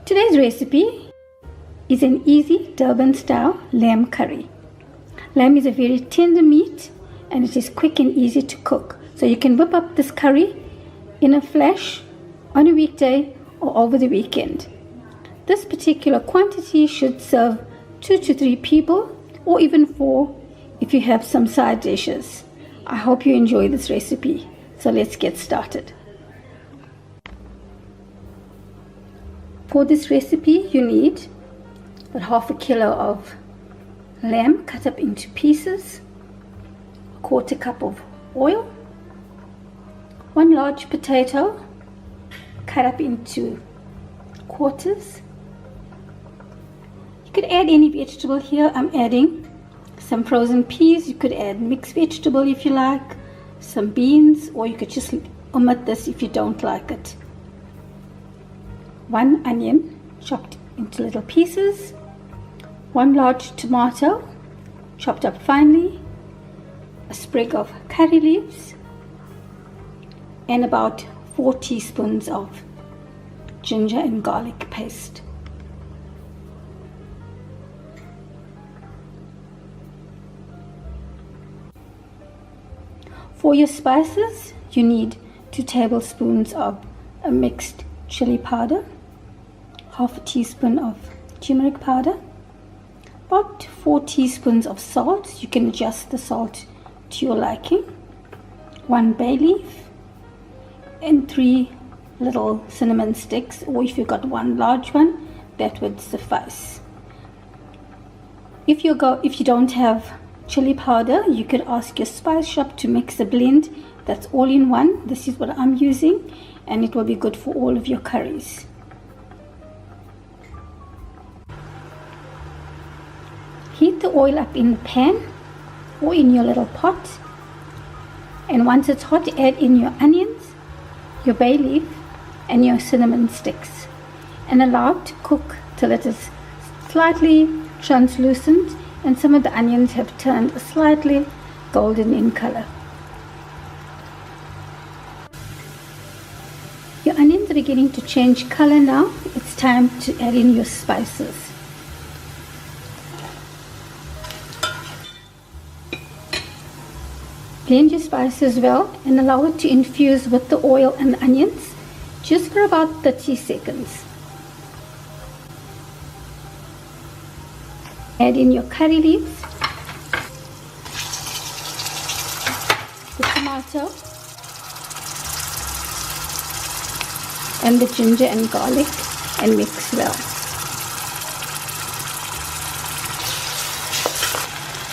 Today's recipe is an easy Durban-style lamb curry. Lamb is a very tender meat and it is quick and easy to cook. So you can whip up this curry in a flash on a weekday or over the weekend. This particular quantity should serve 2 to 3 people or even 4 if you have some side dishes. I hope you enjoy this recipe. So let's get started. For this recipe you need about half a kilo of lamb cut up into pieces, a quarter cup of oil, 1 large potato cut up into quarters. You could add any vegetable here. I'm adding some frozen peas. You could add mixed vegetable if you like, some beans, or you could just omit this if you don't like it. 1 onion chopped into little pieces, 1 large tomato chopped up finely, a sprig of curry leaves, and about 4 teaspoons of ginger and garlic paste. For your spices, you need 2 tablespoons of a mixed chili powder, half a teaspoon of turmeric powder, about 4 teaspoons of salt. You can adjust the salt to your liking, 1 bay leaf, and 3 little cinnamon sticks, or if you've got 1 large one, that would suffice. If you don't have chili powder, you could ask your spice shop to mix a blend that's all in one. This is what I'm using, and it will be good for all of your curries. Heat the oil up in the pan or in your little pot, and once it's hot, add in your onions, your bay leaf, and your cinnamon sticks, and allow it to cook till it is slightly translucent and some of the onions have turned slightly golden in color. Your onions are beginning to change color now. It's time to add in your spices. Blend your spices well and allow it to infuse with the oil and the onions just for about 30 seconds. Add in your curry leaves, the tomato, and the ginger and garlic, and mix well.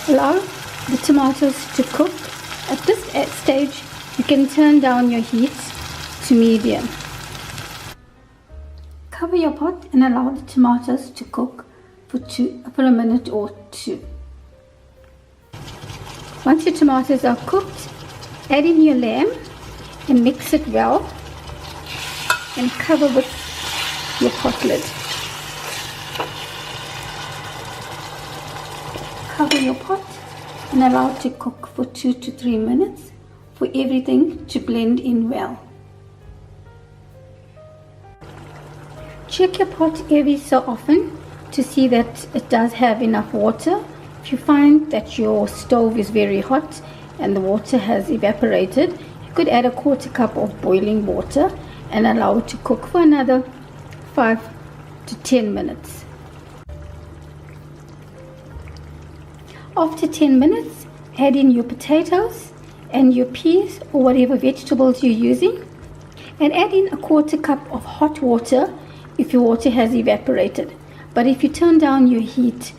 Allow the tomatoes to cook. At this stage, you can turn down your heat to medium. Cover your pot and allow the tomatoes to cook for a minute or 2. Once your tomatoes are cooked, add in your lamb and mix it well, and cover with your pot lid. Cover your pot and allow it to cook for 2 to 3 minutes for everything to blend in well. Check your pot every so often to see that it does have enough water. If you find that your stove is very hot and the water has evaporated, you could add a quarter cup of boiling water and allow it to cook for another 5 to 10 minutes. After 10 minutes, add in your potatoes and your peas or whatever vegetables you're using, and add in a quarter cup of hot water if your water has evaporated. But if you turn down your heat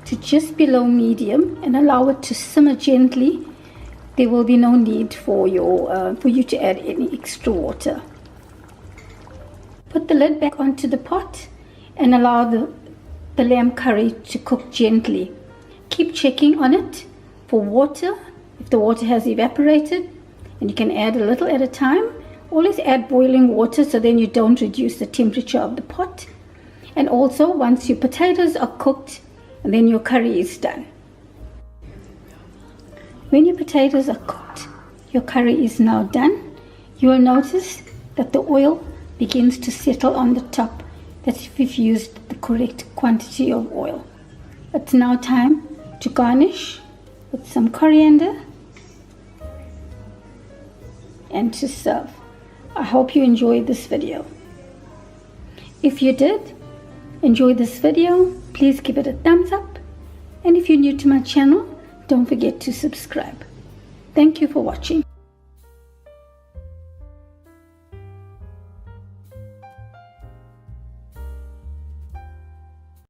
to just below medium and allow it to simmer gently, there will be no need for you to add any extra water. Put the lid back onto the pot and allow the lamb curry to cook gently. Keep checking on it for water if the water has evaporated, and you can add a little at a time. Always add boiling water so then you don't reduce the temperature of the pot. And also, once your potatoes are cooked, and then your curry is done. When your potatoes are cooked, your curry is now done. You will notice that the oil begins to settle on the top. as if you've used the correct quantity of oil. It's now time to garnish with some coriander and to serve. I hope you enjoyed this video. If you did enjoy this video, please give it a thumbs up. And if you're new to my channel, don't forget to subscribe. Thank you for watching.